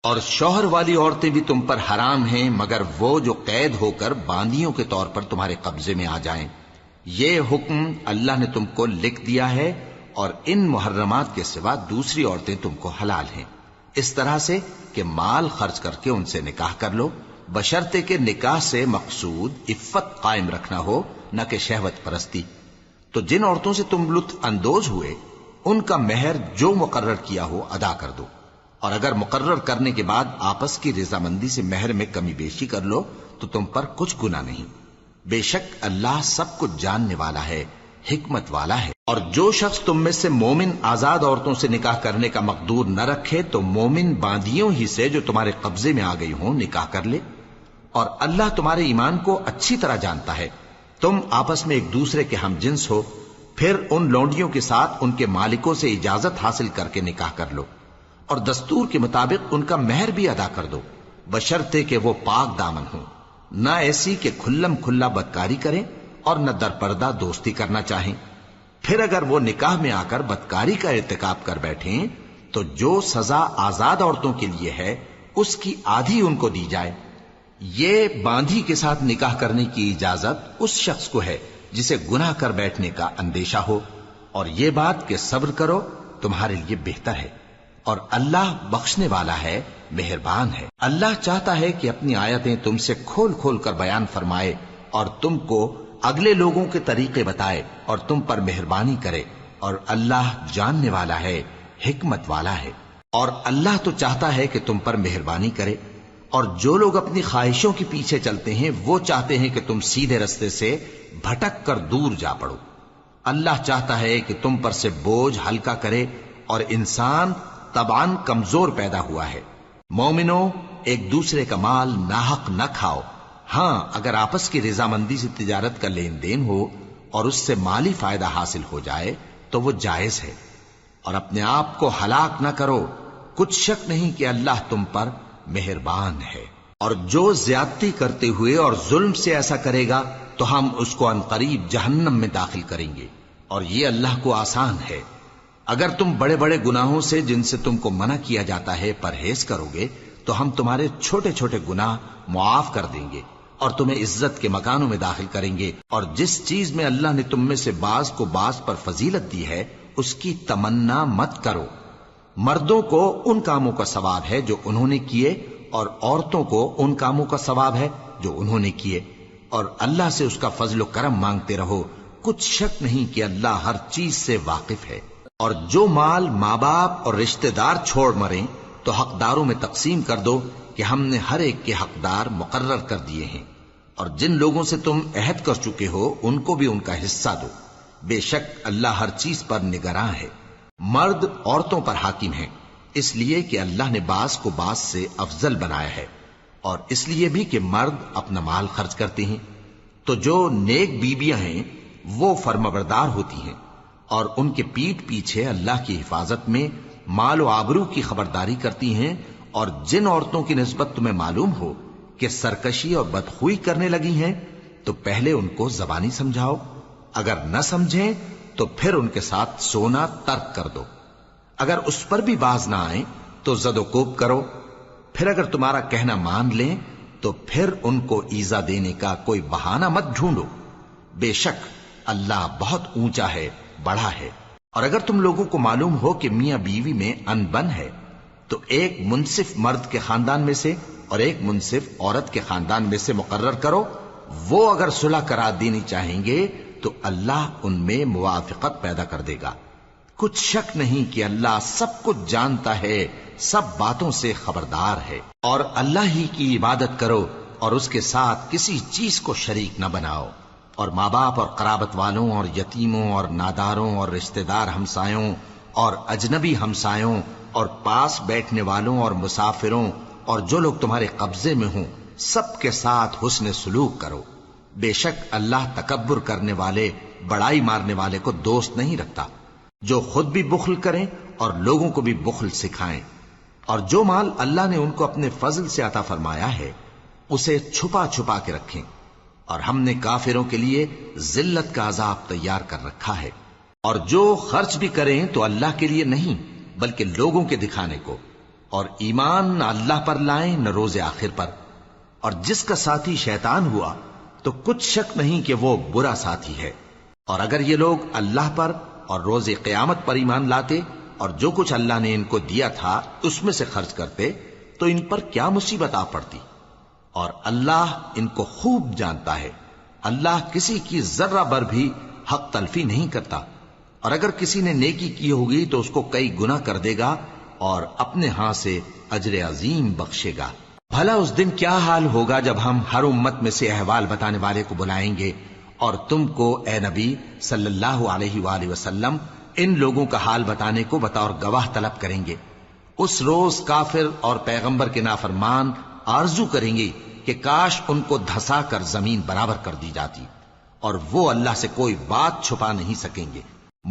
اور شوہر والی عورتیں بھی تم پر حرام ہیں مگر وہ جو قید ہو کر باندیوں کے طور پر تمہارے قبضے میں آ جائیں۔ یہ حکم اللہ نے تم کو لکھ دیا ہے، اور ان محرمات کے سوا دوسری عورتیں تم کو حلال ہیں، اس طرح سے کہ مال خرچ کر کے ان سے نکاح کر لو، بشرطے کہ نکاح سے مقصود عفت قائم رکھنا ہو، نہ کہ شہوت پرستی۔ تو جن عورتوں سے تم لطف اندوز ہوئے ان کا مہر جو مقرر کیا ہو ادا کر دو، اور اگر مقرر کرنے کے بعد آپس کی رضامندی سے مہر میں کمی بیشی کر لو تو تم پر کچھ گناہ نہیں۔ بے شک اللہ سب کچھ جاننے والا ہے، حکمت والا ہے۔ اور جو شخص تم میں سے مومن آزاد عورتوں سے نکاح کرنے کا مقدور نہ رکھے تو مومن باندیوں ہی سے جو تمہارے قبضے میں آ گئی ہوں نکاح کر لے، اور اللہ تمہارے ایمان کو اچھی طرح جانتا ہے۔ تم آپس میں ایک دوسرے کے ہم جنس ہو، پھر ان لونڈیوں کے ساتھ ان کے مالکوں سے اجازت حاصل کر کے نکاح کر لو، اور دستور کے مطابق ان کا مہر بھی ادا کر دو، بشرطے کہ وہ پاک دامن ہوں، نہ ایسی کہ کھلم کھلا بدکاری کریں اور نہ در پردہ دوستی کرنا چاہیں۔ پھر اگر وہ نکاح میں آ کر بدکاری کا ارتکاب کر بیٹھیں تو جو سزا آزاد عورتوں کے لیے ہے اس کی آدھی ان کو دی جائے۔ یہ باندھی کے ساتھ نکاح کرنے کی اجازت اس شخص کو ہے جسے گناہ کر بیٹھنے کا اندیشہ ہو، اور یہ بات کہ صبر کرو تمہارے لیے بہتر ہے، اور اللہ بخشنے والا ہے، مہربان ہے۔ اللہ چاہتا ہے کہ اپنی آیتیں تم سے کھول کھول کر بیان فرمائے اور تم کو اگلے لوگوں کے طریقے بتائے اور تم پر مہربانی کرے، اور اللہ جاننے والا ہے، حکمت والا ہے۔ اور اللہ تو چاہتا ہے کہ تم پر مہربانی کرے، اور جو لوگ اپنی خواہشوں کے پیچھے چلتے ہیں وہ چاہتے ہیں کہ تم سیدھے رستے سے بھٹک کر دور جا پڑو۔ اللہ چاہتا ہے کہ تم پر سے بوجھ ہلکا کرے، اور انسان طبعاً کمزور پیدا ہوا ہے۔ مومنوں، ایک دوسرے کا مال ناحق نہ کھاؤ، ہاں اگر آپس کی رضامندی سے تجارت کا لین دین ہو اور اس سے مالی فائدہ حاصل ہو جائے تو وہ جائز ہے، اور اپنے آپ کو ہلاک نہ کرو، کچھ شک نہیں کہ اللہ تم پر مہربان ہے۔ اور جو زیادتی کرتے ہوئے اور ظلم سے ایسا کرے گا تو ہم اس کو عنقریب جہنم میں داخل کریں گے، اور یہ اللہ کو آسان ہے۔ اگر تم بڑے بڑے گناہوں سے جن سے تم کو منع کیا جاتا ہے پرہیز کرو گے تو ہم تمہارے چھوٹے چھوٹے گناہ معاف کر دیں گے اور تمہیں عزت کے مکانوں میں داخل کریں گے۔ اور جس چیز میں اللہ نے تم میں سے بعض کو بعض پر فضیلت دی ہے اس کی تمنا مت کرو۔ مردوں کو ان کاموں کا ثواب ہے جو انہوں نے کیے، اور عورتوں کو ان کاموں کا ثواب ہے جو انہوں نے کیے، اور اللہ سے اس کا فضل و کرم مانگتے رہو، کچھ شک نہیں کہ اللہ ہر چیز سے واقف ہے۔ اور جو مال ماں باپ اور رشتہ دار چھوڑ مریں تو حقداروں میں تقسیم کر دو کہ ہم نے ہر ایک کے حقدار مقرر کر دیے ہیں، اور جن لوگوں سے تم عہد کر چکے ہو ان کو بھی ان کا حصہ دو، بے شک اللہ ہر چیز پر نگراں ہے۔ مرد عورتوں پر حاکم ہیں، اس لیے کہ اللہ نے بعض کو بعض سے افضل بنایا ہے، اور اس لیے بھی کہ مرد اپنا مال خرچ کرتے ہیں۔ تو جو نیک بیویاں ہیں وہ فرمانبردار ہوتی ہیں، اور ان کے پیٹھ پیچھے اللہ کی حفاظت میں مال و آبرو کی خبرداری کرتی ہیں۔ اور جن عورتوں کی نسبت تمہیں معلوم ہو کہ سرکشی اور بدخوئی کرنے لگی ہیں تو پہلے ان کو زبانی سمجھاؤ، اگر نہ سمجھیں تو پھر ان کے ساتھ سونا ترک کر دو۔ اگر اس پر بھی باز نہ آئیں تو زد و کوب کرو، پھر اگر تمہارا کہنا مان لیں تو پھر ان کو ایذا دینے کا کوئی بہانہ مت ڈھونڈو، بے شک اللہ بہت اونچا ہے، بڑا ہے۔ اور اگر تم لوگوں کو معلوم ہو کہ میاں بیوی میں انبن ہے تو ایک منصف مرد کے خاندان میں سے اور ایک منصف عورت کے خاندان میں سے مقرر کرو، وہ اگر صلح کرا دینی چاہیں گے تو اللہ ان میں موافقت پیدا کر دے گا۔ کچھ شک نہیں کہ اللہ سب کچھ جانتا ہے، سب باتوں سے خبردار ہے۔ اور اللہ ہی کی عبادت کرو اور اس کے ساتھ کسی چیز کو شریک نہ بناؤ، اور ماں باپ اور قرابت والوں اور یتیموں اور ناداروں اور رشتہ دار ہمسایوں اور اجنبی ہمسایوں اور پاس بیٹھنے والوں اور مسافروں اور جو لوگ تمہارے قبضے میں ہوں سب کے ساتھ حسن سلوک کرو، بے شک اللہ تکبر کرنے والے، بڑائی مارنے والے کو دوست نہیں رکھتا۔ جو خود بھی بخل کریں اور لوگوں کو بھی بخل سکھائیں، اور جو مال اللہ نے ان کو اپنے فضل سے عطا فرمایا ہے اسے چھپا چھپا کے رکھیں، اور ہم نے کافروں کے لیے ذلت کا عذاب تیار کر رکھا ہے۔ اور جو خرچ بھی کریں تو اللہ کے لیے نہیں بلکہ لوگوں کے دکھانے کو، اور ایمان نہ اللہ پر لائیں نہ روز آخر پر، اور جس کا ساتھی شیطان ہوا تو کچھ شک نہیں کہ وہ برا ساتھی ہے۔ اور اگر یہ لوگ اللہ پر اور روز قیامت پر ایمان لاتے اور جو کچھ اللہ نے ان کو دیا تھا اس میں سے خرچ کرتے تو ان پر کیا مصیبت آ پڑتی، اور اللہ ان کو خوب جانتا ہے۔ اللہ کسی کی ذرہ بر بھی حق تلفی نہیں کرتا، اور اگر کسی نے نیکی کی ہوگی تو اس کو کئی گنا کر دے گا اور اپنے ہاں سے اجر عظیم بخشے گا۔ بھلا اس دن کیا حال ہوگا جب ہم ہر امت میں سے احوال بتانے والے کو بلائیں گے اور تم کو اے نبی صلی اللہ علیہ وآلہ وسلم ان لوگوں کا حال بتانے کو بطور گواہ طلب کریں گے۔ اس روز کافر اور پیغمبر کے نافرمان آرزو کریں گے کہ کاش ان کو دھسا کر زمین برابر کر دی جاتی، اور وہ اللہ سے کوئی بات چھپا نہیں سکیں گے۔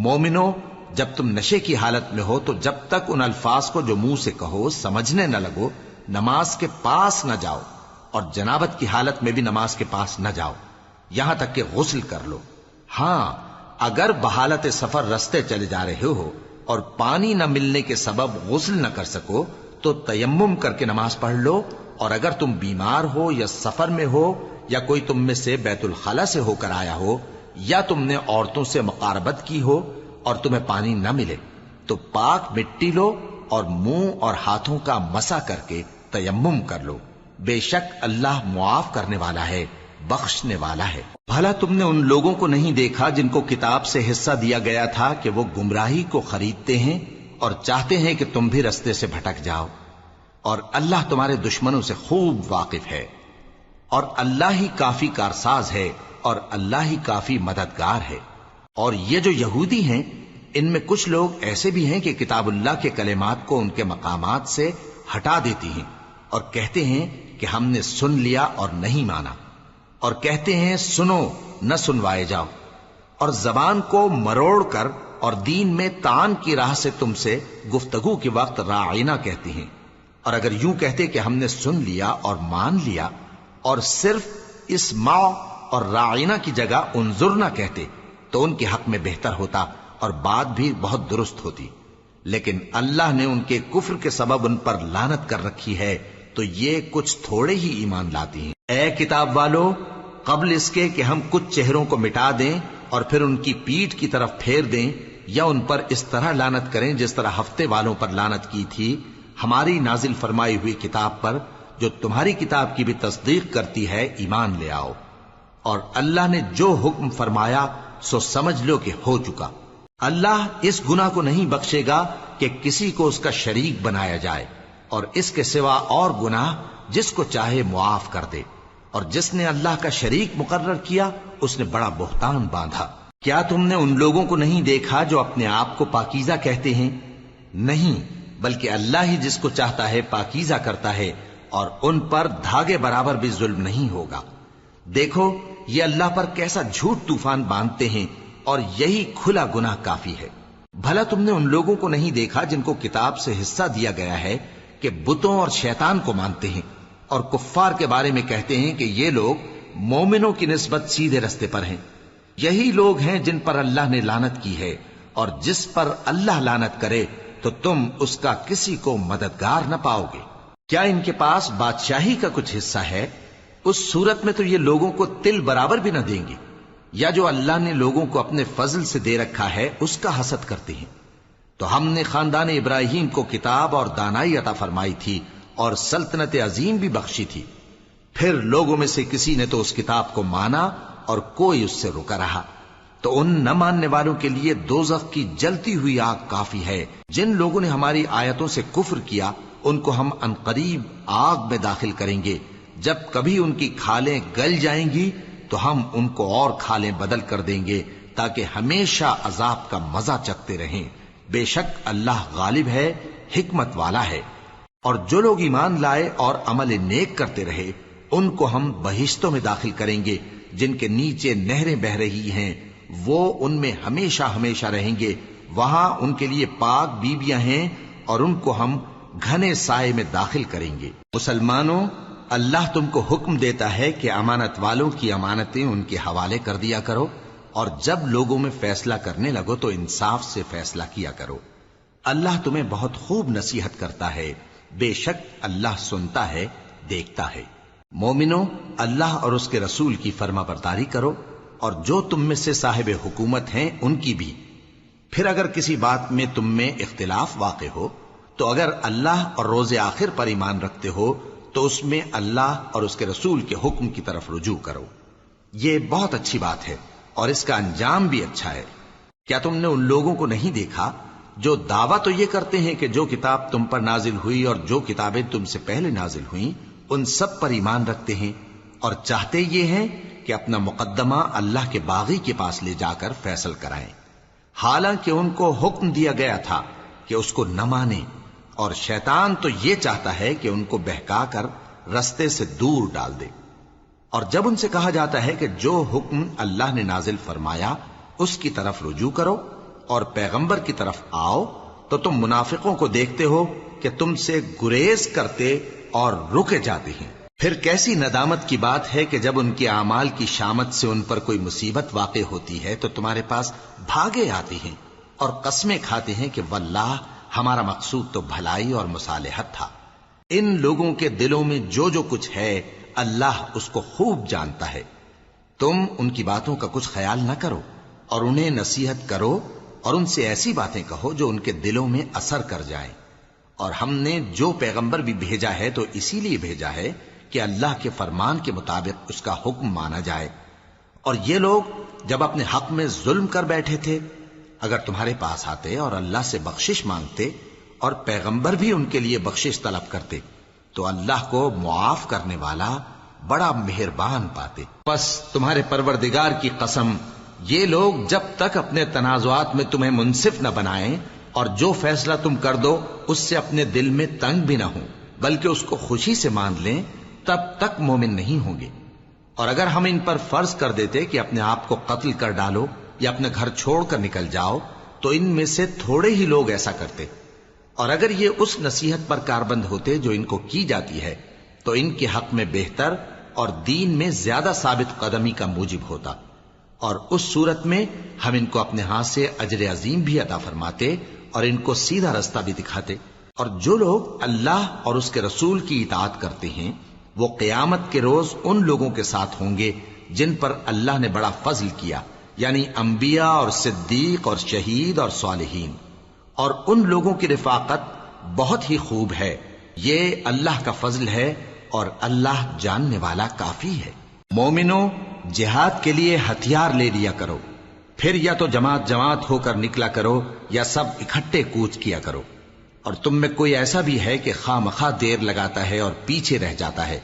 مومنو، جب تم نشے کی حالت میں ہو تو جب تک ان الفاظ کو جو منہ سے کہو سمجھنے نہ لگو نماز کے پاس نہ جاؤ، اور جنابت کی حالت میں بھی نماز کے پاس نہ جاؤ یہاں تک کہ غسل کر لو۔ ہاں، اگر بحالت سفر رستے چلے جا رہے ہو اور پانی نہ ملنے کے سبب غسل نہ کر سکو تو تیمم کر کے نماز پڑھ لو، اور اگر تم بیمار ہو یا سفر میں ہو یا کوئی تم میں سے بیت الخلا سے ہو کر آیا ہو یا تم نے عورتوں سے مقاربت کی ہو اور تمہیں پانی نہ ملے تو پاک مٹی لو اور منہ اور ہاتھوں کا مسح کر کے تیمم کر لو، بے شک اللہ معاف کرنے والا ہے، بخشنے والا ہے۔ بھلا تم نے ان لوگوں کو نہیں دیکھا جن کو کتاب سے حصہ دیا گیا تھا کہ وہ گمراہی کو خریدتے ہیں اور چاہتے ہیں کہ تم بھی رستے سے بھٹک جاؤ، اور اللہ تمہارے دشمنوں سے خوب واقف ہے، اور اللہ ہی کافی کارساز ہے، اور اللہ ہی کافی مددگار ہے۔ اور یہ جو یہودی ہیں ان میں کچھ لوگ ایسے بھی ہیں کہ کتاب اللہ کے کلمات کو ان کے مقامات سے ہٹا دیتی ہیں اور کہتے ہیں کہ ہم نے سن لیا اور نہیں مانا، اور کہتے ہیں سنو نہ سنوائے جاؤ، اور زبان کو مروڑ کر اور دین میں تان کی راہ سے تم سے گفتگو کے وقت راعینا کہتی ہیں، اور اگر یوں کہتے کہ ہم نے سن لیا اور مان لیا اور صرف اسمع اور راعینا کی جگہ انظرنا کہتے تو ان کے حق میں بہتر ہوتا اور بات بھی بہت درست ہوتی، لیکن اللہ نے ان کے کفر کے سبب ان پر لعنت کر رکھی ہے تو یہ کچھ تھوڑے ہی ایمان لاتی ہیں۔ اے کتاب والو، قبل اس کے کہ ہم کچھ چہروں کو مٹا دیں اور پھر ان کی پیٹھ کی طرف پھیر دیں یا ان پر اس طرح لعنت کریں جس طرح ہفتے والوں پر لعنت کی تھی، ہماری نازل فرمائی ہوئی کتاب پر جو تمہاری کتاب کی بھی تصدیق کرتی ہے ایمان لے آؤ، اور اللہ نے جو حکم فرمایا سو سمجھ لو کہ ہو چکا۔ اللہ اس گناہ کو نہیں بخشے گا کہ کسی کو اس کا شریک بنایا جائے، اور اس کے سوا اور گناہ جس کو چاہے معاف کر دے، اور جس نے اللہ کا شریک مقرر کیا اس نے بڑا بہتان باندھا۔ کیا تم نے ان لوگوں کو نہیں دیکھا جو اپنے آپ کو پاکیزہ کہتے ہیں؟ نہیں، بلکہ اللہ ہی جس کو چاہتا ہے پاکیزہ کرتا ہے، اور ان پر دھاگے برابر بھی ظلم نہیں ہوگا۔ دیکھو یہ اللہ پر کیسا جھوٹ طوفان باندھتے ہیں، اور یہی کھلا گناہ کافی ہے۔ بھلا تم نے ان لوگوں کو نہیں دیکھا جن کو کتاب سے حصہ دیا گیا ہے کہ بتوں اور شیطان کو مانتے ہیں، اور کفار کے بارے میں کہتے ہیں کہ یہ لوگ مومنوں کی نسبت سیدھے رستے پر ہیں۔ یہی لوگ ہیں جن پر اللہ نے لعنت کی ہے، اور جس پر اللہ لعنت کرے تو تم اس کا کسی کو مددگار نہ پاؤ گے۔ کیا ان کے پاس بادشاہی کا کچھ حصہ ہے؟ اس صورت میں تو یہ لوگوں کو تل برابر بھی نہ دیں گے، یا جو اللہ نے لوگوں کو اپنے فضل سے دے رکھا ہے اس کا حسد کرتے ہیں۔ تو ہم نے خاندان ابراہیم کو کتاب اور دانائی عطا فرمائی تھی اور سلطنت عظیم بھی بخشی تھی، پھر لوگوں میں سے کسی نے تو اس کتاب کو مانا اور کوئی اس سے رکا رہا، تو ان نہ ماننے والوں کے لیے دوزخ کی جلتی ہوئی آگ کافی ہے۔ جن لوگوں نے ہماری آیتوں سے کفر کیا ان کو ہم عنقریب آگ میں داخل کریں گے، جب کبھی ان کی کھالیں گل جائیں گی تو ہم ان کو اور کھالیں بدل کر دیں گے تاکہ ہمیشہ عذاب کا مزہ چکھتے رہیں۔ بے شک اللہ غالب ہے، حکمت والا ہے۔ اور جو لوگ ایمان لائے اور عمل نیک کرتے رہے ان کو ہم بہشتوں میں داخل کریں گے جن کے نیچے نہریں بہ رہی ہیں، وہ ان میں ہمیشہ ہمیشہ رہیں گے، وہاں ان کے لیے پاک بیویاں ہیں اور ان کو ہم گھنے سائے میں داخل کریں گے۔ مسلمانوں، اللہ تم کو حکم دیتا ہے کہ امانت والوں کی امانتیں ان کے حوالے کر دیا کرو، اور جب لوگوں میں فیصلہ کرنے لگو تو انصاف سے فیصلہ کیا کرو۔ اللہ تمہیں بہت خوب نصیحت کرتا ہے، بے شک اللہ سنتا ہے، دیکھتا ہے۔ مومنو، اللہ اور اس کے رسول کی فرما برداری کرو، اور جو تم میں سے صاحب حکومت ہیں ان کی بھی۔ پھر اگر کسی بات میں تم میں اختلاف واقع ہو تو اگر اللہ اور روز آخر پر ایمان رکھتے ہو تو اس میں اللہ اور اس کے رسول کے حکم کی طرف رجوع کرو۔ یہ بہت اچھی بات ہے اور اس کا انجام بھی اچھا ہے۔ کیا تم نے ان لوگوں کو نہیں دیکھا جو دعویٰ تو یہ کرتے ہیں کہ جو کتاب تم پر نازل ہوئی اور جو کتابیں تم سے پہلے نازل ہوئیں ان سب پر ایمان رکھتے ہیں، اور چاہتے یہ ہیں کہ اپنا مقدمہ اللہ کے باغی کے پاس لے جا کر فیصل کرائیں، حالانکہ ان کو حکم دیا گیا تھا کہ اس کو نہ مانیں، اور شیطان تو یہ چاہتا ہے کہ ان کو بہکا کر رستے سے دور ڈال دے۔ اور جب ان سے کہا جاتا ہے کہ جو حکم اللہ نے نازل فرمایا اس کی طرف رجوع کرو اور پیغمبر کی طرف آؤ، تو تم منافقوں کو دیکھتے ہو کہ تم سے گریز کرتے اور رکے جاتے ہیں۔ پھر کیسی ندامت کی بات ہے کہ جب ان کے اعمال کی شامت سے ان پر کوئی مصیبت واقع ہوتی ہے تو تمہارے پاس بھاگے آتی ہیں اور قسمیں کھاتے ہیں کہ واللہ ہمارا مقصود تو بھلائی اور مصالحت تھا۔ ان لوگوں کے دلوں میں جو جو کچھ ہے اللہ اس کو خوب جانتا ہے۔ تم ان کی باتوں کا کچھ خیال نہ کرو اور انہیں نصیحت کرو اور ان سے ایسی باتیں کہو جو ان کے دلوں میں اثر کر جائیں۔ اور ہم نے جو پیغمبر بھی بھیجا ہے تو اسی لیے بھیجا ہے کہ اللہ کے فرمان کے مطابق اس کا حکم مانا جائے۔ اور یہ لوگ جب اپنے حق میں ظلم کر بیٹھے تھے، اگر تمہارے پاس آتے اور اللہ سے بخشش مانگتے اور پیغمبر بھی ان کے لیے بخشش طلب کرتے تو اللہ کو معاف کرنے والا بڑا مہربان پاتے۔ بس تمہارے پروردگار کی قسم، یہ لوگ جب تک اپنے تنازعات میں تمہیں منصف نہ بنائیں اور جو فیصلہ تم کر دو اس سے اپنے دل میں تنگ بھی نہ ہوں بلکہ اس کو خوشی سے مان لیں، تب تک مومن نہیں ہوں گے۔ اور اگر ہم ان پر فرض کر دیتے کہ اپنے آپ کو قتل کر ڈالو یا اپنے گھر چھوڑ کر نکل جاؤ تو ان میں سے تھوڑے ہی لوگ ایسا کرتے، اور اگر یہ اس نصیحت پر کاربند ہوتے جو ان کو کی جاتی ہے تو ان کے حق میں بہتر اور دین میں زیادہ ثابت قدمی کا موجب ہوتا، اور اس صورت میں ہم ان کو اپنے ہاتھ سے اجر عظیم بھی عطا فرماتے اور ان کو سیدھا رستہ بھی دکھاتے۔ اور جو لوگ اللہ اور اس کے رسول کی اطاعت کرتے ہیں وہ قیامت کے روز ان لوگوں کے ساتھ ہوں گے جن پر اللہ نے بڑا فضل کیا، یعنی انبیاء اور صدیق اور شہید اور صالحین، اور ان لوگوں کی رفاقت بہت ہی خوب ہے۔ یہ اللہ کا فضل ہے اور اللہ جاننے والا کافی ہے۔ مومنو، جہاد کے لیے ہتھیار لے لیا کرو، پھر یا تو جماعت جماعت ہو کر نکلا کرو یا سب اکٹھے کوچ کیا کرو۔ اور تم میں کوئی ایسا بھی ہے کہ خواہ مخواہ دیر لگاتا ہے اور پیچھے رہ جاتا ہے،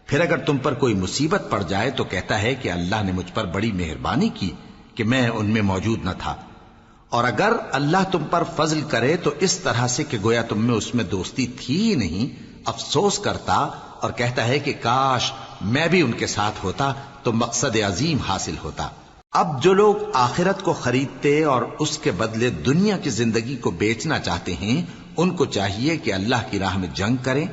پھر اگر تم پر کوئی مصیبت پڑ جائے تو کہتا ہے کہ اللہ نے مجھ پر بڑی مہربانی کی کہ میں ان میں موجود نہ تھا۔ اور اگر اللہ تم پر فضل کرے تو اس طرح سے کہ گویا تم میں اس میں دوستی تھی ہی نہیں، افسوس کرتا اور کہتا ہے کہ کاش میں بھی ان کے ساتھ ہوتا تو مقصد عظیم حاصل ہوتا۔ اب جو لوگ آخرت کو خریدتے اور اس کے بدلے دنیا کی زندگی کو بیچنا چاہتے ہیں ان کو چاہیے کہ اللہ کی راہ میں جنگ کریں،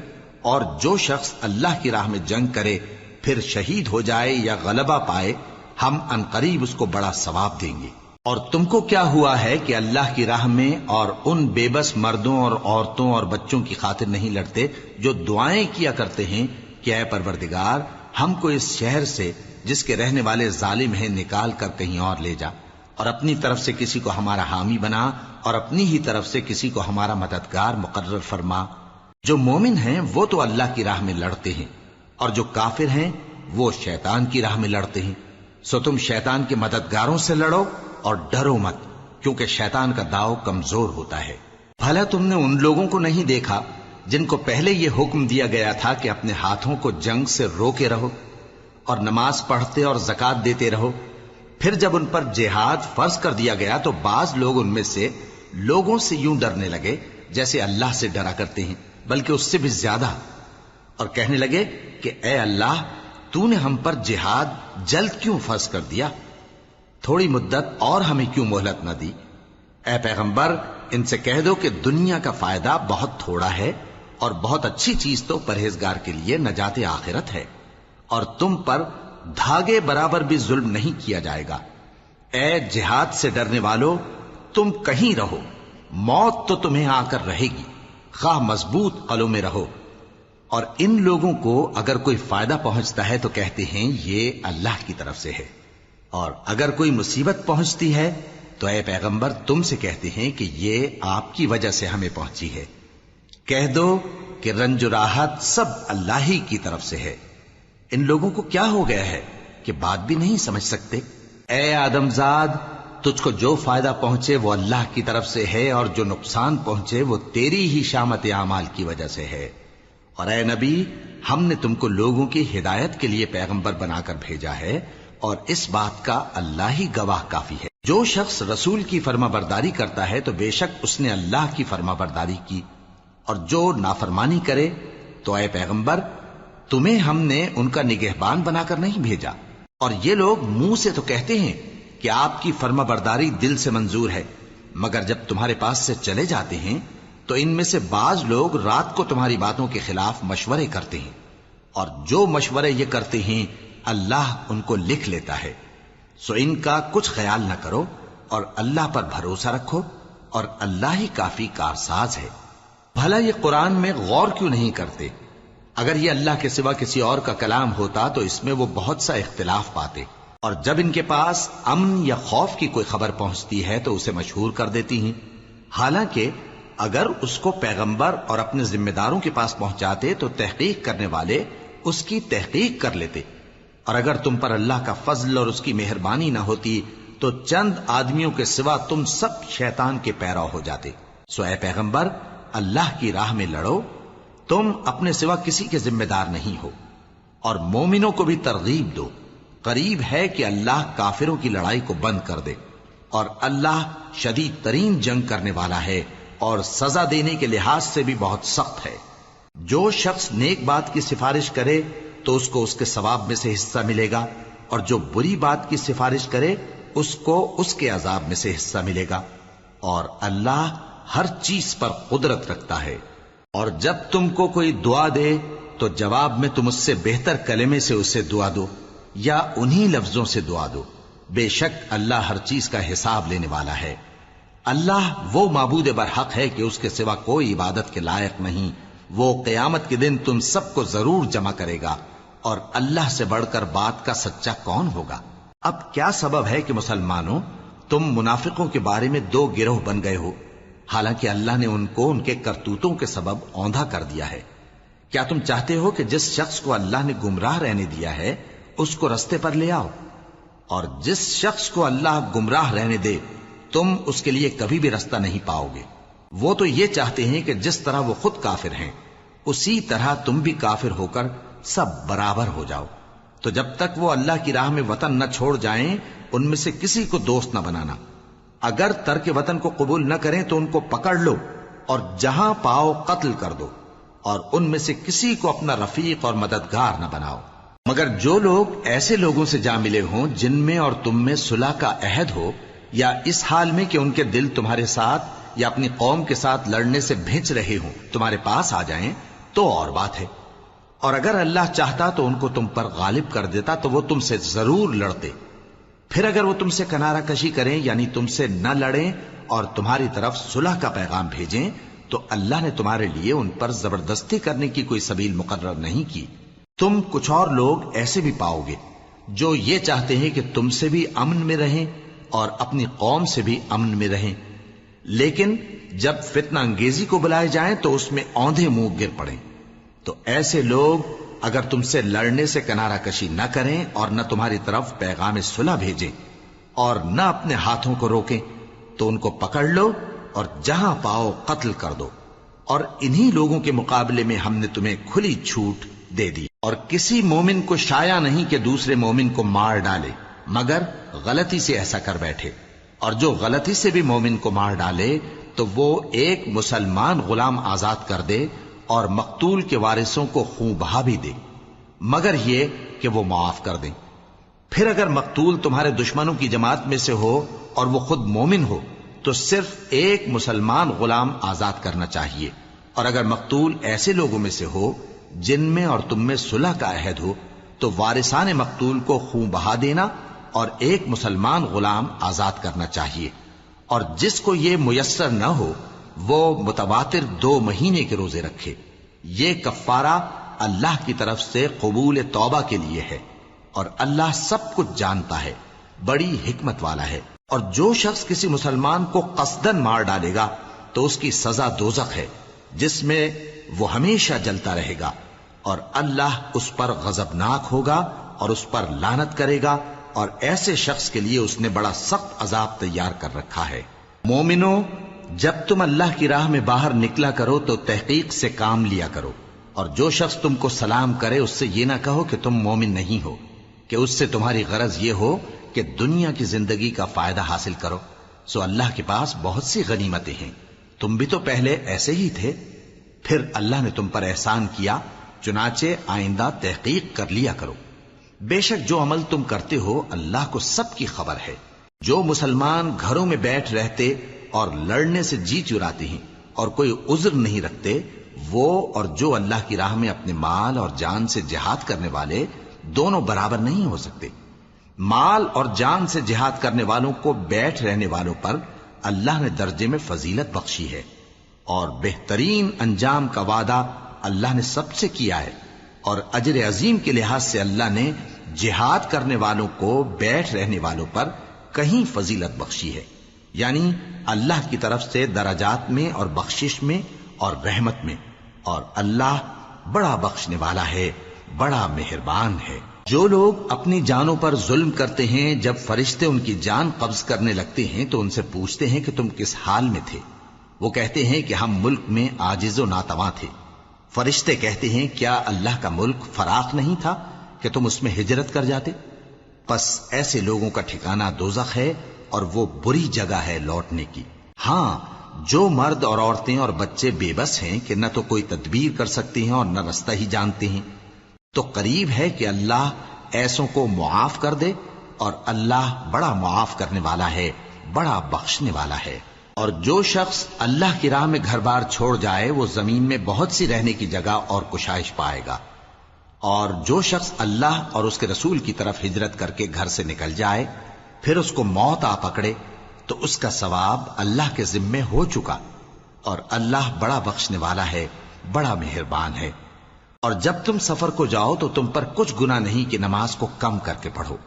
اور جو شخص اللہ کی راہ میں جنگ کرے پھر شہید ہو جائے یا غلبہ پائے ہم عنقریب اس کو بڑا ثواب دیں گے۔ اور تم کو کیا ہوا ہے کہ اللہ کی راہ میں اور ان بے بس مردوں اور عورتوں اور بچوں کی خاطر نہیں لڑتے جو دعائیں کیا کرتے ہیں کہ اے پروردگار ہم کو اس شہر سے جس کے رہنے والے ظالم ہیں نکال کر کہیں اور لے جا، اور اپنی طرف سے کسی کو ہمارا حامی بنا اور اپنی ہی طرف سے کسی کو ہمارا مددگار مقرر فرما۔ جو مومن ہیں وہ تو اللہ کی راہ میں لڑتے ہیں، اور جو کافر ہیں وہ شیطان کی راہ میں لڑتے ہیں، سو تم شیطان کے مددگاروں سے لڑو اور ڈرو مت، کیونکہ شیطان کا داؤ کمزور ہوتا ہے۔ بھلا تم نے ان لوگوں کو نہیں دیکھا جن کو پہلے یہ حکم دیا گیا تھا کہ اپنے ہاتھوں کو جنگ سے روکے رہو اور نماز پڑھتے اور زکوٰۃ دیتے رہو، پھر جب ان پر جہاد فرض کر دیا گیا تو بعض لوگ ان میں سے لوگوں سے یوں ڈرنے لگے جیسے اللہ سے ڈرا کرتے ہیں، بلکہ اس سے بھی زیادہ، اور کہنے لگے کہ اے اللہ تو نے ہم پر جہاد جلد کیوں فرض کر دیا، تھوڑی مدت اور ہمیں کیوں مہلت نہ دی۔ اے پیغمبر ان سے کہہ دو کہ دنیا کا فائدہ بہت تھوڑا ہے اور بہت اچھی چیز تو پرہیزگار کے لیے نجات آخرت ہے، اور تم پر دھاگے برابر بھی ظلم نہیں کیا جائے گا۔ اے جہاد سے ڈرنے والو، تم کہیں رہو، موت تو تمہیں آ کر رہے گی، خواہ مضبوط قلعوں میں رہو۔ اور ان لوگوں کو اگر کوئی فائدہ پہنچتا ہے تو کہتے ہیں یہ اللہ کی طرف سے ہے، اور اگر کوئی مصیبت پہنچتی ہے تو اے پیغمبر تم سے کہتے ہیں کہ یہ آپ کی وجہ سے ہمیں پہنچی ہے۔ کہہ دو کہ رنج و راحت سب اللہ ہی کی طرف سے ہے۔ ان لوگوں کو کیا ہو گیا ہے کہ بات بھی نہیں سمجھ سکتے؟ اے آدم زاد، تجھ کو جو فائدہ پہنچے وہ اللہ کی طرف سے ہے، اور جو نقصان پہنچے وہ تیری ہی شامت اعمال کی وجہ سے ہے۔ اور اے نبی، ہم نے تم کو لوگوں کی ہدایت کے لیے پیغمبر بنا کر بھیجا ہے، اور اس بات کا اللہ ہی گواہ کافی ہے۔ جو شخص رسول کی فرما برداری کرتا ہے تو بے شک اس نے اللہ کی فرما برداری کی، اور جو نافرمانی کرے تو اے پیغمبر تمہیں ہم نے ان کا نگہبان بنا کر نہیں بھیجا۔ اور یہ لوگ منہ سے تو کہتے ہیں کہ آپ کی فرما برداری دل سے منظور ہے، مگر جب تمہارے پاس سے چلے جاتے ہیں تو ان میں سے بعض لوگ رات کو تمہاری باتوں کے خلاف مشورے کرتے ہیں، اور جو مشورے یہ کرتے ہیں اللہ ان کو لکھ لیتا ہے۔ سو ان کا کچھ خیال نہ کرو اور اللہ پر بھروسہ رکھو، اور اللہ ہی کافی کارساز ہے۔ بھلا یہ قرآن میں غور کیوں نہیں کرتے؟ اگر یہ اللہ کے سوا کسی اور کا کلام ہوتا تو اس میں وہ بہت سا اختلاف پاتے، اور جب ان کے پاس امن یا خوف کی کوئی خبر پہنچتی ہے تو اسے مشہور کر دیتی ہیں، حالانکہ اگر اس کو پیغمبر اور اپنے ذمہ داروں کے پاس پہنچاتے تو تحقیق کرنے والے اس کی تحقیق کر لیتے، اور اگر تم پر اللہ کا فضل اور اس کی مہربانی نہ ہوتی تو چند آدمیوں کے سوا تم سب شیطان کے پیرو ہو جاتے۔ سو اے پیغمبر اللہ کی راہ میں لڑو، تم اپنے سوا کسی کے ذمہ دار نہیں ہو، اور مومنوں کو بھی ترغیب دو۔ قریب ہے کہ اللہ کافروں کی لڑائی کو بند کر دے، اور اللہ شدید ترین جنگ کرنے والا ہے اور سزا دینے کے لحاظ سے بھی بہت سخت ہے۔ جو شخص نیک بات کی سفارش کرے تو اس کو اس کے ثواب میں سے حصہ ملے گا، اور جو بری بات کی سفارش کرے اس کو اس کے عذاب میں سے حصہ ملے گا، اور اللہ ہر چیز پر قدرت رکھتا ہے۔ اور جب تم کو کوئی دعا دے تو جواب میں تم اس سے بہتر کلمے سے اسے دعا دو، یا انہی لفظوں سے دعا دو، بے شک اللہ ہر چیز کا حساب لینے والا ہے۔ اللہ وہ معبود برحق ہے کہ اس کے سوا کوئی عبادت کے لائق نہیں۔ وہ قیامت کے دن تم سب کو ضرور جمع کرے گا، اور اللہ سے بڑھ کر بات کا سچا کون ہوگا؟ اب کیا سبب ہے کہ مسلمانوں تم منافقوں کے بارے میں دو گروہ بن گئے ہو، حالانکہ اللہ نے ان کو ان کے کرتوتوں کے سبب اوندھا کر دیا ہے؟ کیا تم چاہتے ہو کہ جس شخص کو اللہ نے گمراہ رہنے دیا ہے اس کو رستے پر لے آؤ، اور جس شخص کو اللہ گمراہ رہنے دے تم اس کے لیے کبھی بھی رستہ نہیں پاؤ گے؟ وہ تو یہ چاہتے ہیں کہ جس طرح وہ خود کافر ہیں اسی طرح تم بھی کافر ہو کر سب برابر ہو جاؤ۔ تو جب تک وہ اللہ کی راہ میں وطن نہ چھوڑ جائیں ان میں سے کسی کو دوست نہ بنانا۔ اگر ترک وطن کو قبول نہ کریں تو ان کو پکڑ لو اور جہاں پاؤ قتل کر دو، اور ان میں سے کسی کو اپنا رفیق اور مددگار نہ بناؤ، مگر جو لوگ ایسے لوگوں سے جا ملے ہوں جن میں اور تم میں صلح کا عہد ہو، یا اس حال میں کہ ان کے دل تمہارے ساتھ یا اپنی قوم کے ساتھ لڑنے سے بھنچ رہے ہوں تمہارے پاس آ جائیں تو اور بات ہے۔ اور اگر اللہ چاہتا تو ان کو تم پر غالب کر دیتا تو وہ تم سے ضرور لڑتے۔ پھر اگر وہ تم سے کنارہ کشی کریں یعنی تم سے نہ لڑیں اور تمہاری طرف صلح کا پیغام بھیجیں تو اللہ نے تمہارے لیے ان پر زبردستی کرنے کی کوئی سبیل مقرر نہیں کی۔ تم کچھ اور لوگ ایسے بھی پاؤ گے جو یہ چاہتے ہیں کہ تم سے بھی امن میں رہیں اور اپنی قوم سے بھی امن میں رہیں، لیکن جب فتنہ انگیزی کو بلائے جائیں تو اس میں اوندھے منہ گر پڑیں۔ تو ایسے لوگ اگر تم سے لڑنے سے کنارہ کشی نہ کریں اور نہ تمہاری طرف پیغام صلح بھیجیں اور نہ اپنے ہاتھوں کو روکیں تو ان کو پکڑ لو اور جہاں پاؤ قتل کر دو، اور انہی لوگوں کے مقابلے میں ہم نے تمہیں کھلی چھوٹ دے دی۔ اور کسی مومن کو شایع نہیں کہ دوسرے مومن کو مار ڈالے مگر غلطی سے ایسا کر بیٹھے، اور جو غلطی سے بھی مومن کو مار ڈالے تو وہ ایک مسلمان غلام آزاد کر دے اور مقتول کے وارثوں کو خون بہا بھی دے، مگر یہ کہ وہ معاف کر دیں۔ پھر اگر مقتول تمہارے دشمنوں کی جماعت میں سے ہو اور وہ خود مومن ہو تو صرف ایک مسلمان غلام آزاد کرنا چاہیے، اور اگر مقتول ایسے لوگوں میں سے ہو جن میں اور تم میں صلح کا عہد ہو تو وارثان مقتول کو خون بہا دینا اور ایک مسلمان غلام آزاد کرنا چاہیے۔ اور جس کو یہ میسر نہ ہو وہ متواتر 2 مہینے کے روزے رکھے۔ یہ کفارہ اللہ کی طرف سے قبول توبہ کے لیے ہے، اور اللہ سب کچھ جانتا ہے، بڑی حکمت والا ہے۔ اور جو شخص کسی مسلمان کو قصدن مار ڈالے گا تو اس کی سزا دوزخ ہے، جس میں وہ ہمیشہ جلتا رہے گا، اور اللہ اس پر غضبناک ہوگا اور اس پر لعنت کرے گا، اور ایسے شخص کے لیے اس نے بڑا سخت عذاب تیار کر رکھا ہے۔ مومنو، جب تم اللہ کی راہ میں باہر نکلا کرو تو تحقیق سے کام لیا کرو، اور جو شخص تم کو سلام کرے اس سے یہ نہ کہو کہ تم مومن نہیں ہو، کہ اس سے تمہاری غرض یہ ہو کہ دنیا کی زندگی کا فائدہ حاصل کرو۔ سو اللہ کے پاس بہت سی غنیمتیں ہیں، تم بھی تو پہلے ایسے ہی تھے، پھر اللہ نے تم پر احسان کیا، چنانچہ آئندہ تحقیق کر لیا کرو۔ بے شک جو عمل تم کرتے ہو اللہ کو سب کی خبر ہے۔ جو مسلمان گھروں میں بیٹھ رہتے اور لڑنے سے جی چراتے ہیں اور کوئی عذر نہیں رکھتے، وہ اور جو اللہ کی راہ میں اپنے مال اور جان سے جہاد کرنے والے دونوں برابر نہیں ہو سکتے۔ مال اور جان سے جہاد کرنے والوں کو بیٹھ رہنے والوں پر اللہ نے درجے میں فضیلت بخشی ہے، اور بہترین انجام کا وعدہ اللہ نے سب سے کیا ہے، اور اجر عظیم کے لحاظ سے اللہ نے جہاد کرنے والوں کو بیٹھ رہنے والوں پر کہیں فضیلت بخشی ہے، یعنی اللہ کی طرف سے درجات میں اور بخشش میں اور رحمت میں، اور اللہ بڑا بخشنے والا ہے، بڑا مہربان ہے۔ جو لوگ اپنی جانوں پر ظلم کرتے ہیں، جب فرشتے ان کی جان قبض کرنے لگتے ہیں تو ان سے پوچھتے ہیں کہ تم کس حال میں تھے؟ وہ کہتے ہیں کہ ہم ملک میں عاجز و ناتواں تھے۔ فرشتے کہتے ہیں کیا اللہ کا ملک فراخ نہیں تھا کہ تم اس میں ہجرت کر جاتے؟ پس ایسے لوگوں کا ٹھکانہ دوزخ ہے، اور وہ بری جگہ ہے لوٹنے کی۔ ہاں، جو مرد اور عورتیں اور بچے بے بس ہیں کہ نہ تو کوئی تدبیر کر سکتے ہیں اور نہ رستہ ہی جانتے ہیں، تو قریب ہے کہ اللہ ایسوں کو معاف کر دے، اور اللہ بڑا معاف کرنے والا ہے، بڑا بخشنے والا ہے۔ اور جو شخص اللہ کی راہ میں گھر بار چھوڑ جائے وہ زمین میں بہت سی رہنے کی جگہ اور کشائش پائے گا، اور جو شخص اللہ اور اس کے رسول کی طرف ہجرت کر کے گھر سے نکل جائے پھر اس کو موت آ پکڑے تو اس کا ثواب اللہ کے ذمے ہو چکا، اور اللہ بڑا بخشنے والا ہے، بڑا مہربان ہے۔ اور جب تم سفر کو جاؤ تو تم پر کچھ گناہ نہیں کہ نماز کو کم کر کے پڑھو،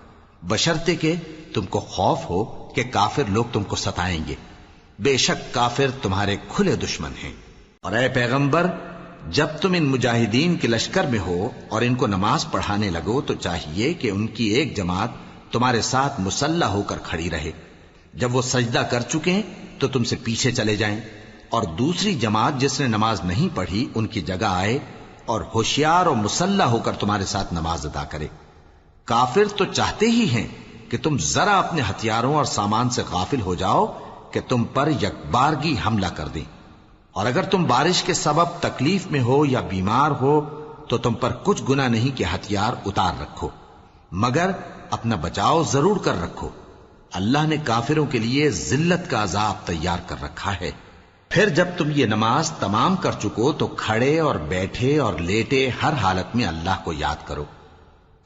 بشرطے کہ تم کو خوف ہو کہ کافر لوگ تم کو ستائیں گے، بے شک کافر تمہارے کھلے دشمن ہیں۔ اور اے پیغمبر، جب تم ان مجاہدین کے لشکر میں ہو اور ان کو نماز پڑھانے لگو تو چاہیے کہ ان کی ایک جماعت تمہارے ساتھ مسلح ہو کر کھڑی رہے، جب وہ سجدہ کر چکے ہیں تو تم سے پیچھے چلے جائیں، اور دوسری جماعت جس نے نماز نہیں پڑھی ان کی جگہ آئے اور ہوشیار اور مسلح ہو کر تمہارے ساتھ نماز ادا کرے۔ کافر تو چاہتے ہی ہیں کہ تم ذرا اپنے ہتھیاروں اور سامان سے غافل ہو جاؤ کہ تم پر یکبارگی حملہ کر دیں، اور اگر تم بارش کے سبب تکلیف میں ہو یا بیمار ہو تو تم پر کچھ گناہ نہیں کہ ہتھیار اتار رکھو، مگر اپنا بچاؤ ضرور کر رکھو، اللہ نے کافروں کے لیے ذلت کا عذاب تیار کر رکھا ہے۔ پھر جب تم یہ نماز تمام کر چکو تو کھڑے اور بیٹھے اور لیٹے ہر حالت میں اللہ کو یاد کرو،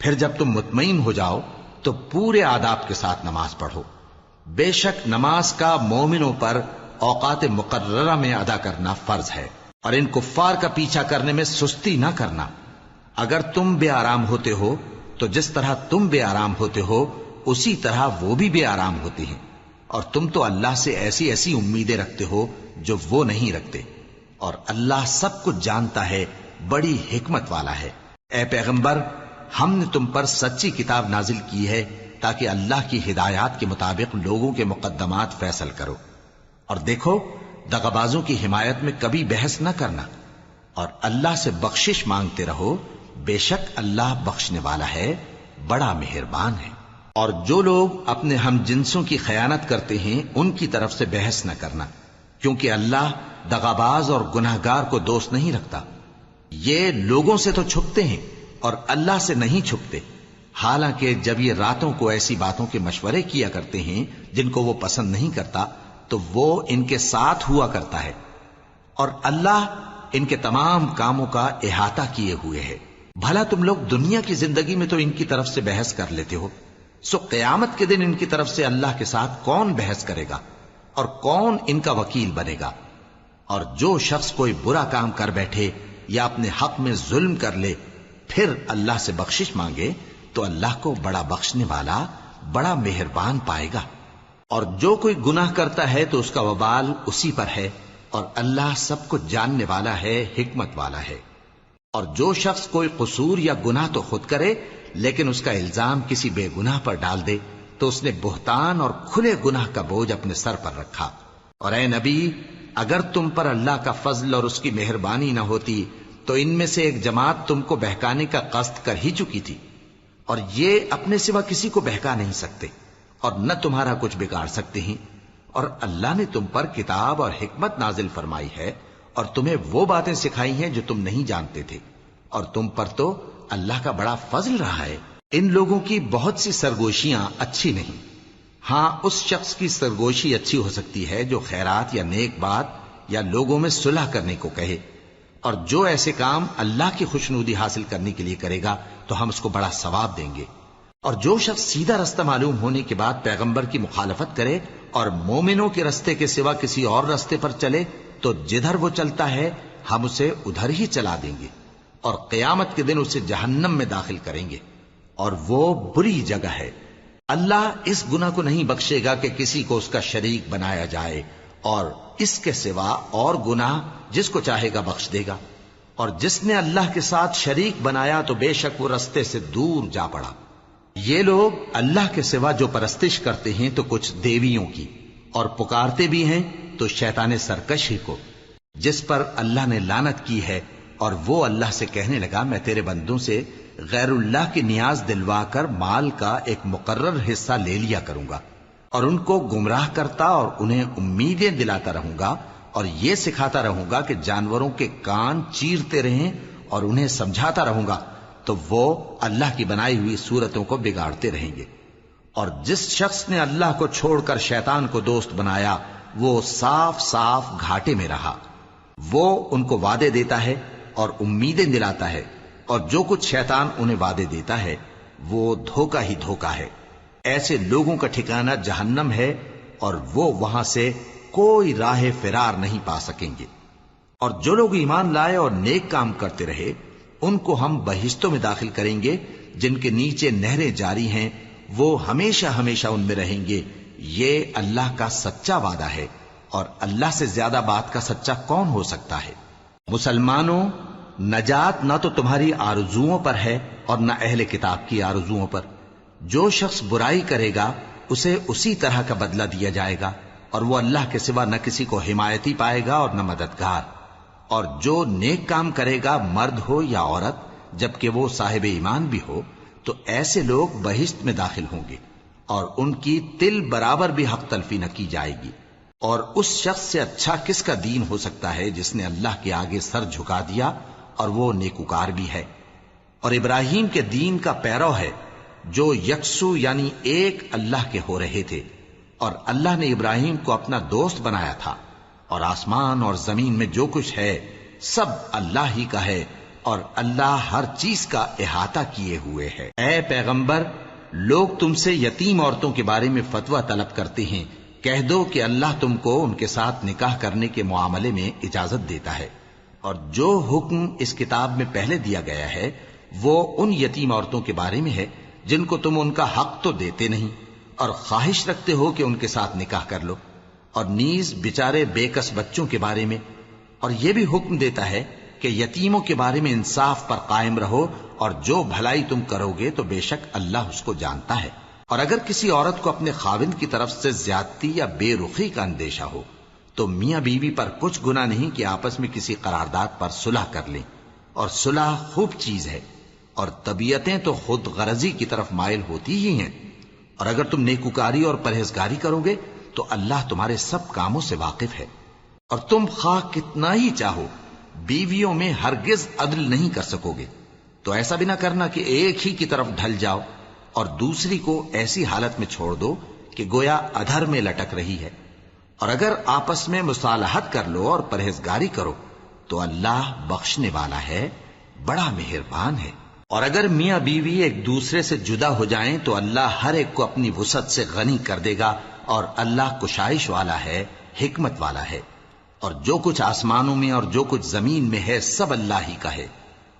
پھر جب تم مطمئن ہو جاؤ تو پورے آداب کے ساتھ نماز پڑھو۔ بے شک نماز کا مومنوں پر اوقات مقررہ میں ادا کرنا فرض ہے، اور ان کفار کا پیچھا کرنے میں سستی نہ کرنا۔ اگر تم بے آرام ہوتے ہو تو جس طرح تم بے آرام ہوتے ہو اسی طرح وہ بھی بے آرام ہوتے ہیں، اور تم تو اللہ سے ایسی ایسی امیدیں رکھتے ہو جو وہ نہیں رکھتے، اور اللہ سب کچھ جانتا ہے، بڑی حکمت والا ہے۔ اے پیغمبر، ہم نے تم پر سچی کتاب نازل کی ہے تاکہ اللہ کی ہدایات کے مطابق لوگوں کے مقدمات فیصل کرو، اور دیکھو دغابازوں کی حمایت میں کبھی بحث نہ کرنا، اور اللہ سے بخشش مانگتے رہو، بے شک اللہ بخشنے والا ہے، بڑا مہربان ہے۔ اور جو لوگ اپنے ہم جنسوں کی خیانت کرتے ہیں ان کی طرف سے بحث نہ کرنا، کیونکہ اللہ دغاباز اور گناہگار کو دوست نہیں رکھتا۔ یہ لوگوں سے تو چھپتے ہیں اور اللہ سے نہیں چھپتے، حالانکہ جب یہ راتوں کو ایسی باتوں کے مشورے کیا کرتے ہیں جن کو وہ پسند نہیں کرتا تو وہ ان کے ساتھ ہوا کرتا ہے، اور اللہ ان کے تمام کاموں کا احاطہ کیے ہوئے ہے۔ بھلا تم لوگ دنیا کی زندگی میں تو ان کی طرف سے بحث کر لیتے ہو، سو قیامت کے دن ان کی طرف سے اللہ کے ساتھ کون بحث کرے گا اور کون ان کا وکیل بنے گا؟ اور جو شخص کوئی برا کام کر بیٹھے یا اپنے حق میں ظلم کر لے پھر اللہ سے بخشش مانگے تو اللہ کو بڑا بخشنے والا بڑا مہربان پائے گا۔ اور جو کوئی گناہ کرتا ہے تو اس کا وبال اسی پر ہے، اور اللہ سب کچھ جاننے والا ہے، حکمت والا ہے۔ اور جو شخص کوئی قصور یا گناہ تو خود کرے لیکن اس کا الزام کسی بے گناہ پر ڈال دے تو اس نے بہتان اور کھلے گناہ کا بوجھ اپنے سر پر رکھا۔ اور اے نبی، اگر تم پر اللہ کا فضل اور اس کی مہربانی نہ ہوتی تو ان میں سے ایک جماعت تم کو بہکانے کا قصد کر ہی چکی تھی، اور یہ اپنے سوا کسی کو بہکا نہیں سکتے اور نہ تمہارا کچھ بگاڑ سکتے ہیں۔ اور اللہ نے تم پر کتاب اور حکمت نازل فرمائی ہے اور تمہیں وہ باتیں سکھائی ہیں جو تم نہیں جانتے تھے، اور تم پر تو اللہ کا بڑا فضل رہا ہے۔ ان لوگوں کی بہت سی سرگوشیاں اچھی نہیں، ہاں اس شخص کی سرگوشی اچھی ہو سکتی ہے جو خیرات یا نیک بات یا لوگوں میں صلح کرنے کو کہے، اور جو ایسے کام اللہ کی خوشنودی حاصل کرنے کے لیے کرے گا تو ہم اس کو بڑا ثواب دیں گے۔ اور جو شخص سیدھا رستہ معلوم ہونے کے بعد پیغمبر کی مخالفت کرے اور مومنوں کے رستے کے سوا کسی اور رستے پر چلے تو جدھر وہ چلتا ہے ہم اسے ادھر ہی چلا دیں گے، اور قیامت کے دن اسے جہنم میں داخل کریں گے، اور وہ بری جگہ ہے۔ اللہ اس گناہ کو نہیں بخشے گا کہ کسی کو اس کا شریک بنایا جائے، اور اس کے سوا اور گناہ جس کو چاہے گا بخش دے گا، اور جس نے اللہ کے ساتھ شریک بنایا تو بے شک وہ رستے سے دور جا پڑا۔ یہ لوگ اللہ کے سوا جو پرستش کرتے ہیں تو کچھ دیویوں کی، اور پکارتے بھی ہیں تو شیطان سرکش ہی کو، جس پر اللہ نے لعنت کی ہے، اور وہ اللہ سے کہنے لگا میں تیرے بندوں سے غیر اللہ کی نیاز دلوا کر مال کا ایک مقرر حصہ لے لیا کروں گا، اور ان کو گمراہ کرتا اور انہیں امیدیں دلاتا رہوں گا، اور یہ سکھاتا رہوں گا کہ جانوروں کے کان چیرتے رہیں، اور انہیں سمجھاتا رہوں گا تو وہ اللہ کی بنائی ہوئی صورتوں کو بگاڑتے رہیں گے۔ اور جس شخص نے اللہ کو چھوڑ کر شیطان کو دوست بنایا وہ صاف صاف گھاٹے میں رہا۔ وہ ان کو وعدے دیتا ہے اور امیدیں دلاتا ہے، اور جو کچھ شیطان انہیں وعدے دیتا ہے وہ دھوکہ ہی دھوکہ ہے۔ ایسے لوگوں کا ٹھکانہ جہنم ہے، اور وہ وہاں سے کوئی راہ فرار نہیں پا سکیں گے۔ اور جو لوگ ایمان لائے اور نیک کام کرتے رہے ان کو ہم بہشتوں میں داخل کریں گے جن کے نیچے نہریں جاری ہیں، وہ ہمیشہ ہمیشہ ان میں رہیں گے۔ یہ اللہ کا سچا وعدہ ہے، اور اللہ سے زیادہ بات کا سچا کون ہو سکتا ہے؟ مسلمانوں، نجات نہ تو تمہاری آرزوؤں پر ہے اور نہ اہل کتاب کی آرزوؤں پر۔ جو شخص برائی کرے گا اسے اسی طرح کا بدلہ دیا جائے گا، اور وہ اللہ کے سوا نہ کسی کو حمایتی پائے گا اور نہ مددگار۔ اور جو نیک کام کرے گا مرد ہو یا عورت جبکہ وہ صاحب ایمان بھی ہو تو ایسے لوگ بہشت میں داخل ہوں گے، اور ان کی تل برابر بھی حق تلفی نہ کی جائے گی۔ اور اس شخص سے اچھا کس کا دین ہو سکتا ہے جس نے اللہ کے آگے سر جھکا دیا اور وہ نیکوکار بھی ہے، اور ابراہیم کے دین کا پیرو ہے جو یکسو یعنی ایک اللہ کے ہو رہے تھے، اور اللہ نے ابراہیم کو اپنا دوست بنایا تھا۔ اور آسمان اور زمین میں جو کچھ ہے سب اللہ ہی کا ہے، اور اللہ ہر چیز کا احاطہ کیے ہوئے ہے۔ اے پیغمبر، لوگ تم سے یتیم عورتوں کے بارے میں فتویٰ طلب کرتے ہیں، کہہ دو کہ اللہ تم کو ان کے ساتھ نکاح کرنے کے معاملے میں اجازت دیتا ہے، اور جو حکم اس کتاب میں پہلے دیا گیا ہے وہ ان یتیم عورتوں کے بارے میں ہے جن کو تم ان کا حق تو دیتے نہیں، اور خواہش رکھتے ہو کہ ان کے ساتھ نکاح کر لو، اور نیز بیچارے بے کس بچوں کے بارے میں۔ اور یہ بھی حکم دیتا ہے کہ یتیموں کے بارے میں انصاف پر قائم رہو، اور جو بھلائی تم کرو گے تو بے شک اللہ اس کو جانتا ہے۔ اور اگر کسی عورت کو اپنے خاوند کی طرف سے زیادتی یا بے رخی کا اندیشہ ہو تو میاں بیوی پر کچھ گناہ نہیں کہ آپس میں کسی قرارداد پر صلح کر لیں، اور صلح خوب چیز ہے، اور طبیعتیں تو خود غرضی کی طرف مائل ہوتی ہی ہیں۔ اور اگر تم نیکوکاری اور پرہیزگاری کرو گے تو اللہ تمہارے سب کاموں سے واقف ہے۔ اور تم خواہ کتنا ہی چاہو بیویوں میں ہرگز عدل نہیں کر سکو گے، تو ایسا بھی نہ کرنا کہ ایک ہی کی طرف ڈھل جاؤ اور دوسری کو ایسی حالت میں چھوڑ دو کہ گویا ادھر میں لٹک رہی ہے۔ اور اگر آپس میں مصالحت کر لو اور پرہیزگاری کرو تو اللہ بخشنے والا ہے، بڑا مہربان ہے۔ اور اگر میاں بیوی ایک دوسرے سے جدا ہو جائیں تو اللہ ہر ایک کو اپنی وسعت سے غنی کر دے گا، اور اللہ کشائش والا ہے، حکمت والا ہے۔ اور جو کچھ آسمانوں میں اور جو کچھ زمین میں ہے سب اللہ ہی کا ہے۔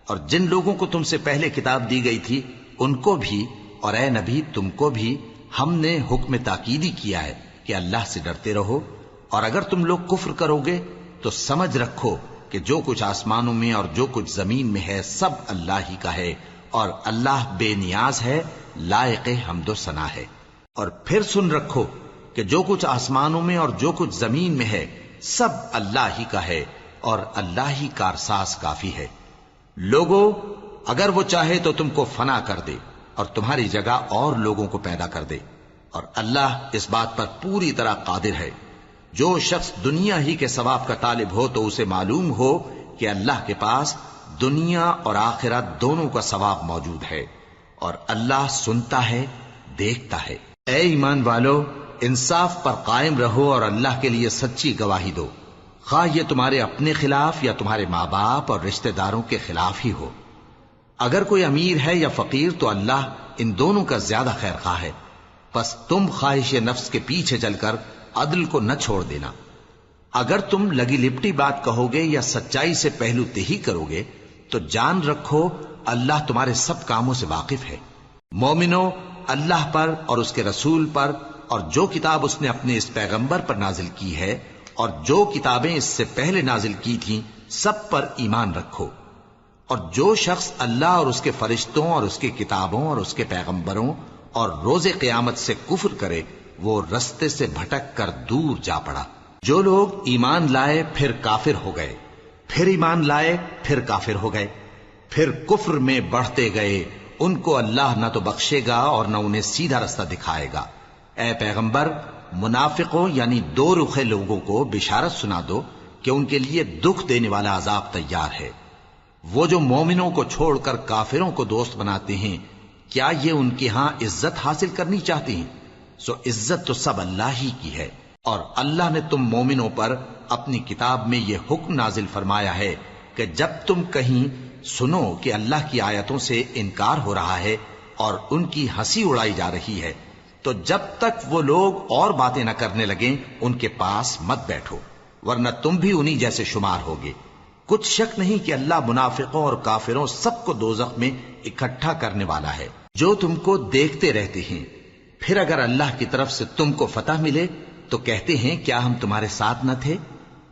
اور جن لوگوں کو تم سے پہلے کتاب دی گئی تھی ان کو بھی اور اے نبی تم کو بھی ہم نے حکم تاکیدی کیا ہے کہ اللہ سے ڈرتے رہو، اور اگر تم لوگ کفر کرو گے تو سمجھ رکھو کہ جو کچھ آسمانوں میں اور جو کچھ زمین میں ہے سب اللہ ہی کا ہے، اور اللہ بے نیاز ہے، لائق حمد و ثنا ہے۔ اور پھر سن رکھو کہ جو کچھ آسمانوں میں اور جو کچھ زمین میں ہے سب اللہ ہی کا ہے، اور اللہ ہی کارساز کافی ہے۔ لوگو اگر وہ چاہے تو تم کو فنا کر دے اور تمہاری جگہ اور لوگوں کو پیدا کر دے، اور اللہ اس بات پر پوری طرح قادر ہے۔ جو شخص دنیا ہی کے ثواب کا طالب ہو تو اسے معلوم ہو کہ اللہ کے پاس دنیا اور آخرت دونوں کا ثواب موجود ہے، اور اللہ سنتا ہے، دیکھتا ہے۔ اے ایمان والو، انصاف پر قائم رہو اور اللہ کے لیے سچی گواہی دو، خواہ یہ تمہارے اپنے خلاف یا تمہارے ماں باپ اور رشتہ داروں کے خلاف ہی ہو۔ اگر کوئی امیر ہے یا فقیر تو اللہ ان دونوں کا زیادہ خیر خواہ ہے، پس تم خواہش نفس کے پیچھے چل کر عدل کو نہ چھوڑ دینا۔ اگر تم لگی لپٹی بات کہو گے یا سچائی سے پہلو تہی کرو گے تو جان رکھو اللہ تمہارے سب کاموں سے واقف ہے۔ مومنو، اللہ پر اور اس کے رسول پر اور جو کتاب اس نے اپنے اس پیغمبر پر نازل کی ہے اور جو کتابیں اس سے پہلے نازل کی تھیں سب پر ایمان رکھو۔ اور جو شخص اللہ اور اس کے فرشتوں اور اس کی کتابوں اور اس کے پیغمبروں اور روز قیامت سے کفر کرے وہ رستے سے بھٹک کر دور جا پڑا۔ جو لوگ ایمان لائے پھر کافر ہو گئے، پھر ایمان لائے پھر کافر ہو گئے، پھر کفر میں بڑھتے گئے، ان کو اللہ نہ تو بخشے گا اور نہ انہیں سیدھا رستہ دکھائے گا۔ اے پیغمبر، منافقوں یعنی دو رخے لوگوں کو بشارت سنا دو کہ ان کے لیے دکھ دینے والا عذاب تیار ہے۔ وہ جو مومنوں کو چھوڑ کر کافروں کو دوست بناتے ہیں، کیا یہ ان کے ہاں عزت حاصل کرنی چاہتے ہیں؟ سو عزت تو سب اللہ ہی کی ہے۔ اور اللہ نے تم مومنوں پر اپنی کتاب میں یہ حکم نازل فرمایا ہے کہ جب تم کہیں سنو کہ اللہ کی آیتوں سے انکار ہو رہا ہے اور ان کی ہنسی اڑائی جا رہی ہے تو جب تک وہ لوگ اور باتیں نہ کرنے لگیں ان کے پاس مت بیٹھو، ورنہ تم بھی انہی جیسے شمار ہوگے۔ کچھ شک نہیں کہ اللہ منافقوں اور کافروں سب کو دوزخ میں اکٹھا کرنے والا ہے۔ جو تم کو دیکھتے رہتے ہیں، پھر اگر اللہ کی طرف سے تم کو فتح ملے تو کہتے ہیں کیا ہم تمہارے ساتھ نہ تھے؟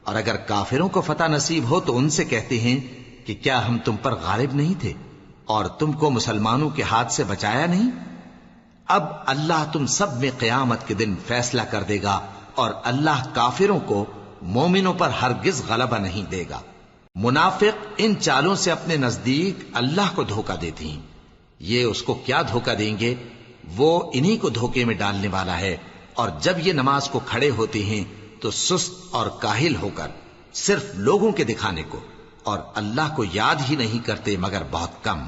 اور اگر کافروں کو فتح نصیب ہو تو ان سے کہتے ہیں کہ کیا ہم تم پر غالب نہیں تھے اور تم کو مسلمانوں کے ہاتھ سے بچایا نہیں؟ اب اللہ تم سب میں قیامت کے دن فیصلہ کر دے گا، اور اللہ کافروں کو مومنوں پر ہرگز غلبہ نہیں دے گا۔ منافق ان چالوں سے اپنے نزدیک اللہ کو دھوکہ دیتے ہیں، یہ اس کو کیا دھوکہ دیں گے؟ وہ انہی کو دھوکے میں ڈالنے والا ہے۔ اور جب یہ نماز کو کھڑے ہوتے ہیں تو سست اور کاہل ہو کر صرف لوگوں کے دکھانے کو اور اللہ کو یاد ہی نہیں کرتے مگر بہت کم۔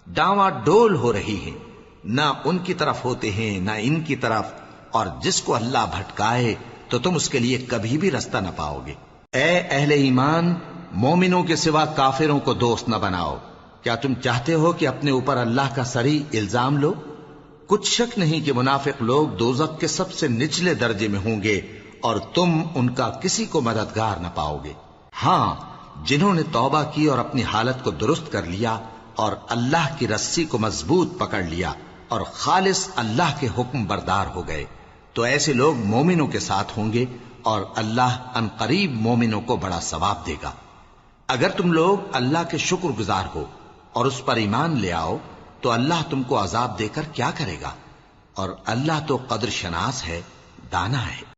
ڈاواں ڈول ہو رہی ہیں، نہ ان کی طرف ہوتے ہیں نہ ان کی طرف، اور جس کو اللہ بھٹکائے تو تم اس کے لیے کبھی بھی رستہ نہ پاؤ گے۔ اے اہل ایمان، مومنوں کے سوا کافروں کو دوست نہ بناؤ۔ کیا تم چاہتے ہو کہ اپنے اوپر اللہ کا صریح الزام لو؟ کچھ شک نہیں کہ منافق لوگ دوزخ کے سب سے نچلے درجے میں ہوں گے اور تم ان کا کسی کو مددگار نہ پاؤ گے۔ ہاں، جنہوں نے توبہ کی اور اپنی حالت کو درست کر لیا اور اللہ کی رسی کو مضبوط پکڑ لیا اور خالص اللہ کے حکم بردار ہو گئے تو ایسے لوگ مومنوں کے ساتھ ہوں گے، اور اللہ ان قریب مومنوں کو بڑا ثواب دے گا۔ اگر تم لوگ اللہ کے شکر گزار ہو اور اس پر ایمان لے آؤ تو اللہ تم کو عذاب دے کر کیا کرے گا؟ اور اللہ تو قدر شناس ہے، دانا ہے۔